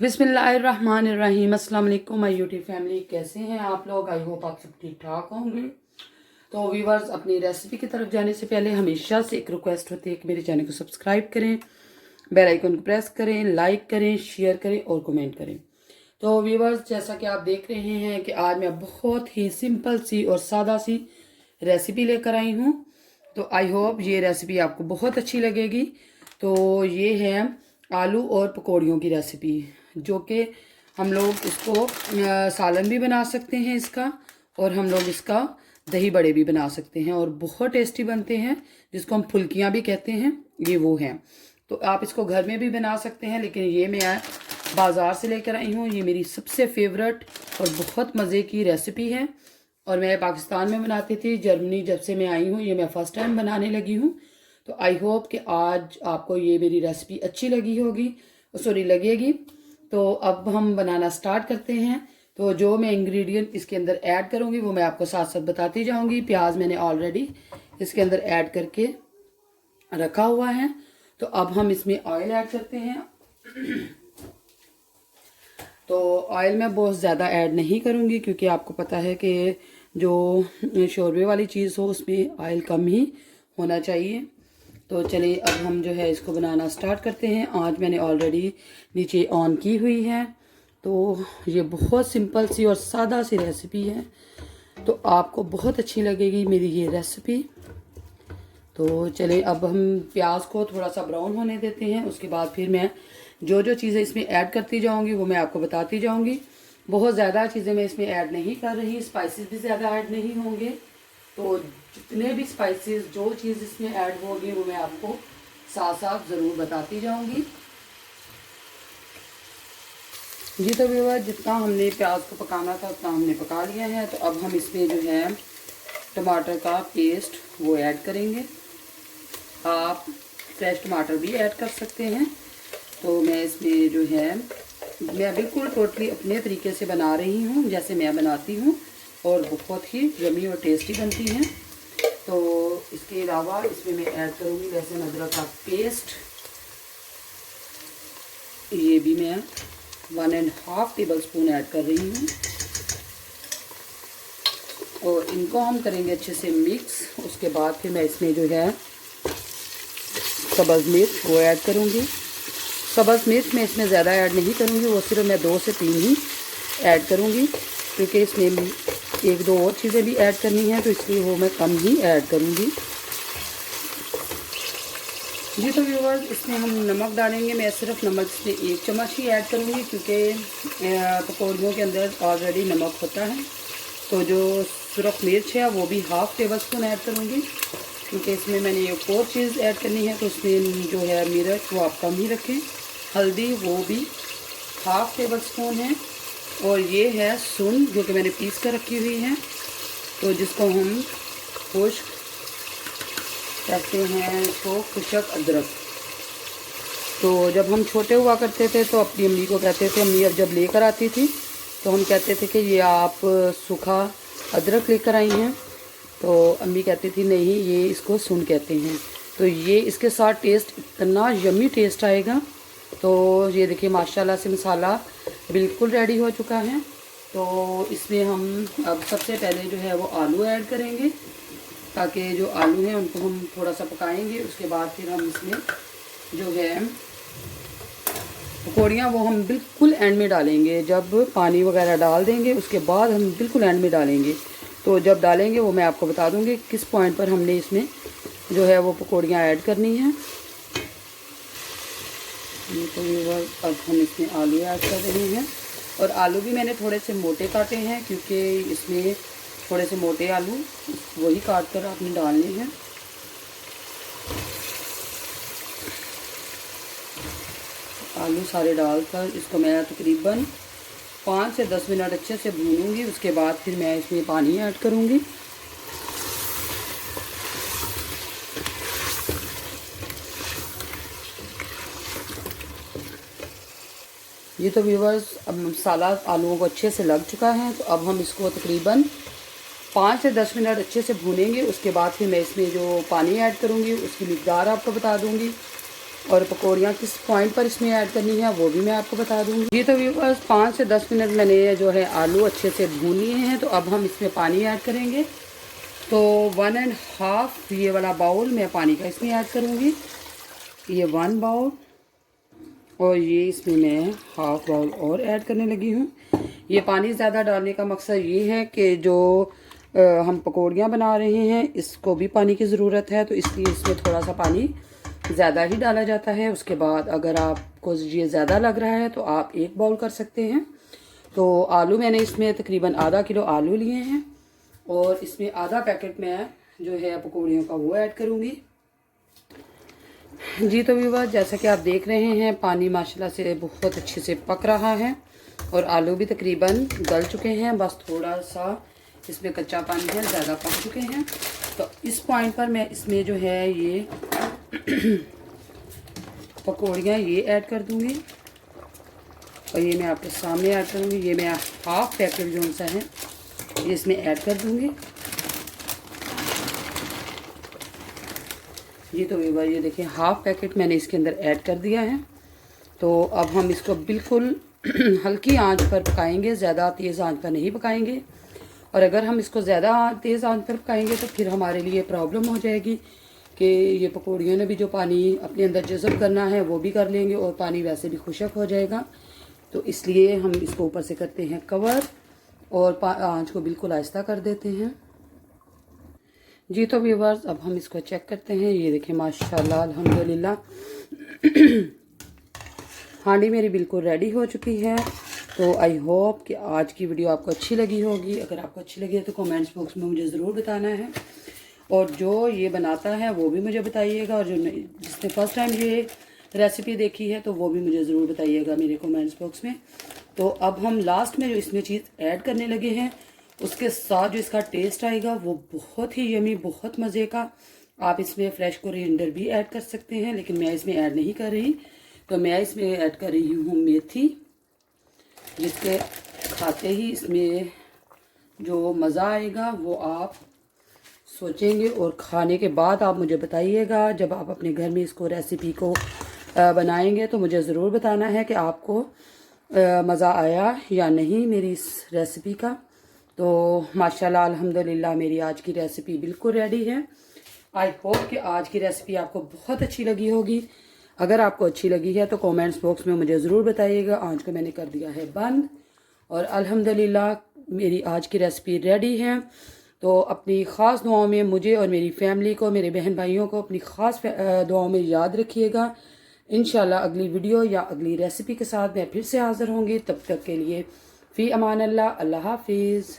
बिस्मिल्लाहिर्रहमानिर्रहीम। अस्सलाम वालेकुम माय यूट्यूब फैमिली, कैसे हैं आप लोग? आई होप आप सब ठीक ठाक होंगे। तो व्यूवर्स, अपनी रेसिपी की तरफ जाने से पहले हमेशा से एक रिक्वेस्ट होती है कि मेरे चैनल को सब्सक्राइब करें, बेल आइकन को प्रेस करें, लाइक करें, शेयर करें और कमेंट करें। तो व्यूवर्स, जैसा कि आप देख रहे हैं कि आज मैं बहुत ही सिंपल सी और सादा सी रेसिपी लेकर आई हूँ। तो आई होप ये रेसिपी आपको बहुत अच्छी लगेगी। तो ये है आलू और पकौड़ियों की रेसिपी, जो कि हम लोग इसको सालन भी बना सकते हैं इसका, और हम लोग इसका दही बड़े भी बना सकते हैं और बहुत टेस्टी बनते हैं, जिसको हम फुल्कियाँ भी कहते हैं, ये वो हैं। तो आप इसको घर में भी बना सकते हैं, लेकिन ये मैं बाज़ार से लेकर आई हूँ। ये मेरी सबसे फेवरेट और बहुत मज़े की रेसिपी है, और मैं पाकिस्तान में बनाती थी। जर्मनी जब से मैं आई हूँ, ये मैं फ़र्स्ट टाइम बनाने लगी हूँ। तो आई होप कि आज आपको ये मेरी रेसिपी अच्छी लगेगी। तो अब हम बनाना स्टार्ट करते हैं। तो जो मैं इंग्रेडिएंट इसके अंदर ऐड करूँगी वो मैं आपको साथ साथ बताती जाऊँगी। प्याज मैंने ऑलरेडी इसके अंदर ऐड करके रखा हुआ है। तो अब हम इसमें ऑयल ऐड करते हैं। तो ऑयल मैं बहुत ज़्यादा ऐड नहीं करूँगी, क्योंकि आपको पता है कि जो शोरबे वाली चीज़ हो उसमें ऑयल कम ही होना चाहिए। तो चलिए अब हम जो है इसको बनाना स्टार्ट करते हैं। आज मैंने ऑलरेडी नीचे ऑन की हुई है। तो ये बहुत सिंपल सी और सादा सी रेसिपी है, तो आपको बहुत अच्छी लगेगी मेरी ये रेसिपी। तो चलिए अब हम प्याज को थोड़ा सा ब्राउन होने देते हैं। उसके बाद फिर मैं जो जो चीज़ें इसमें ऐड करती जाऊंगी वो मैं आपको बताती जाऊंगी। बहुत ज़्यादा चीज़ें मैं इसमें ऐड नहीं कर रही, स्पाइसेस भी ज़्यादा ऐड नहीं होंगे। तो जितने भी स्पाइसेस, जो चीज़ इसमें ऐड होगी वो मैं आपको साथ साथ ज़रूर बताती जाऊंगी जी। तो व्यूअर्स, जितना हमने प्याज को पकाना था उतना हमने पका लिया है। तो अब हम इसमें जो है टमाटर का पेस्ट वो ऐड करेंगे। आप फ्रेश टमाटर भी ऐड कर सकते हैं। तो मैं इसमें जो है मैं बिल्कुल टोटली अपने तरीके से बना रही हूँ, जैसे मैं बनाती हूँ, और बहुत ही यम्मी और टेस्टी बनती हैं। तो इसके अलावा इसमें मैं ऐड करूँगी लहसुन अदरक का पेस्ट। ये भी मैं 1.5 टेबल स्पून ऐड कर रही हूँ, और इनको हम करेंगे अच्छे से मिक्स। उसके बाद फिर मैं इसमें जो है सब्ज़ मिर्च वो ऐड करूँगी। सब्ज़ मिर्च मैं इसमें ज़्यादा ऐड नहीं करूँगी, वो सिर्फ मैं 2 से 3 ही ऐड करूँगी, क्योंकि इसमें 1-2 और चीज़ें भी ऐड करनी है, तो इसलिए वो मैं कम ही ऐड करूँगी जी। तो व्यूअर्स, इसमें हम नमक डालेंगे। मैं सिर्फ नमक इसमें 1 चम्मच ही ऐड करूँगी, क्योंकि पकौड़ियों के अंदर ऑलरेडी नमक होता है। तो जो सुरख मिर्च है वो भी 1/2 टेबल स्पून ऐड करूँगी, क्योंकि इसमें मैंने एक और चीज़ ऐड करनी है। तो इसमें जो है मिर्च वो आप कम ही रखें। हल्दी वो भी 1/2 टेबल स्पून है, और ये है सुन, जो कि मैंने पीस कर रखी हुई है, तो जिसको हम खुश्क कहते हैं, इसको खुशक अदरक। तो जब हम छोटे हुआ करते थे तो अपनी अम्मी को कहते थे, अम्मी अब जब लेकर आती थी तो हम कहते थे कि ये आप सूखा अदरक लेकर आई हैं। तो अम्मी कहती थी नहीं, ये इसको सुन कहते हैं। तो ये इसके साथ टेस्ट इतना यम्मी टेस्ट आएगा। तो ये देखिए माशाल्लाह से मसाला बिल्कुल रेडी हो चुका है। तो इसमें हम अब सबसे पहले जो है वो आलू ऐड करेंगे, ताकि जो आलू हैं उनको हम थोड़ा सा पकाएंगे। उसके बाद फिर हम इसमें जो है पकौड़ियाँ वो हम बिल्कुल एंड में डालेंगे। जब पानी वगैरह डाल देंगे उसके बाद हम बिल्कुल एंड में डालेंगे। तो जब डालेंगे वो मैं आपको बता दूंगी किस पॉइंट पर हमने इसमें जो है वो पकौड़ियाँ ऐड करनी हैं। तो अब हम इसमें आलू ऐड कर रहे हैं, और आलू भी मैंने थोड़े से मोटे काटे हैं, क्योंकि इसमें थोड़े से मोटे आलू वही काट कर आपने डालने हैं। आलू सारे डालकर इसको मैं तकरीबन 5 से 10 मिनट अच्छे से भूनूंगी। उसके बाद फिर मैं इसमें पानी ऐड करूंगी। ये तो व्यूवर्स, अब मसाला आलूओं को अच्छे से लग चुका है। तो अब हम इसको तकरीबन 5 से 10 मिनट अच्छे से भूनेंगे। उसके बाद फिर मैं इसमें जो पानी ऐड करूँगी उसकी मिकदार आपको बता दूँगी। और पकौड़ियाँ किस पॉइंट पर इसमें ऐड करनी है वो भी मैं आपको बता दूँगी। ये तो व्यूअर्स 5 से 10 मिनट मैंने जो है आलू अच्छे से भून लिए हैं। तो अब हम इसमें पानी ऐड करेंगे। तो 1.5 ये वाला बाउल मैं पानी का इसमें ऐड करूँगी। ये 1 बाउल और ये इसमें मैं हाफ बाउल और ऐड करने लगी हूँ। ये पानी ज़्यादा डालने का मकसद ये है कि जो हम पकौड़ियाँ बना रहे हैं इसको भी पानी की ज़रूरत है, तो इसलिए इसमें थोड़ा सा पानी ज़्यादा ही डाला जाता है। उसके बाद अगर आपको ये ज़्यादा लग रहा है तो आप 1 बाउल कर सकते हैं। तो आलू मैंने इसमें तकरीबन आधा किलो आलू लिए हैं और इसमें आधा पैकेट मैं जो है पकौड़ियों का वो ऐड करूँगी। जी तो व्यूअर्स जैसा कि आप देख रहे हैं पानी माशाल्लाह से बहुत अच्छे से पक रहा है और आलू भी तकरीबन गल चुके हैं। बस थोड़ा सा इसमें कच्चा पानी है, ज़्यादा पक चुके हैं। तो इस पॉइंट पर मैं इसमें जो है ये पकौड़ियाँ ये ऐड कर दूँगी और ये मैं आपके सामने ऐड करूँगी। ये मैं हाफ पैकेट जो सा है ये इसमें ऐड कर दूँगी। ये तो ये देखिए हाफ पैकेट मैंने इसके अंदर ऐड कर दिया है। तो अब हम इसको बिल्कुल हल्की आंच पर पकाएंगे, ज़्यादा तेज़ आंच पर नहीं पकाएंगे। और अगर हम इसको ज़्यादा तेज़ आंच पर पकाएंगे तो फिर हमारे लिए प्रॉब्लम हो जाएगी कि ये पकौड़ियों ने भी जो पानी अपने अंदर जज़ब करना है वो भी कर लेंगे और पानी वैसे भी खुशक हो जाएगा। तो इसलिए हम इसको ऊपर से करते हैं कवर और आंच को बिल्कुल आहिस्ता कर देते हैं। जी तो व्यूअर्स अब हम इसको चेक करते हैं। ये देखिए माशाल्लाह अल्हम्दुलिल्लाह हांडी मेरी बिल्कुल रेडी हो चुकी है। तो आई होप कि आज की वीडियो आपको अच्छी लगी होगी। अगर आपको अच्छी लगी है तो कमेंट्स बॉक्स में मुझे ज़रूर बताना है और जो ये बनाता है वो भी मुझे बताइएगा और जो जिसने फर्स्ट टाइम ये रेसिपी देखी है तो वो भी मुझे ज़रूर बताइएगा मेरे कमेंट्स बॉक्स में। तो अब हम लास्ट में जो इसमें चीज़ ऐड करने लगे हैं उसके साथ जो इसका टेस्ट आएगा वो बहुत ही यमी, बहुत मज़े का। आप इसमें फ्रेश कोरिएंडर भी ऐड कर सकते हैं लेकिन मैं इसमें ऐड नहीं कर रही। तो मैं इसमें ऐड कर रही हूँ मेथी, जिसके खाते ही इसमें जो मज़ा आएगा वो आप सोचेंगे और खाने के बाद आप मुझे बताइएगा। जब आप अपने घर में इसको रेसिपी को बनाएंगे तो मुझे ज़रूर बताना है कि आपको मज़ा आया या नहीं मेरी इस रेसिपी का। तो माशाल्लाह अल्हम्दुलिल्लाह मेरी आज की रेसिपी बिल्कुल रेडी है। आई होप कि आज की रेसिपी आपको बहुत अच्छी लगी होगी। अगर आपको अच्छी लगी है तो कमेंट्स बॉक्स में मुझे ज़रूर बताइएगा। आज को मैंने कर दिया है बंद और अल्हम्दुलिल्लाह मेरी आज की रेसिपी रेडी है। तो अपनी ख़ास दुआओं में मुझे और मेरी फैमिली को, मेरे बहन भाइयों को अपनी ख़ास दुआओं में याद रखिएगा। इंशाल्लाह अगली वीडियो या अगली रेसिपी के साथ मैं फिर से हाज़िर होंगी। तब तक के लिए फ़ी अमान अल्लाह, अल्लाह हाफिज़।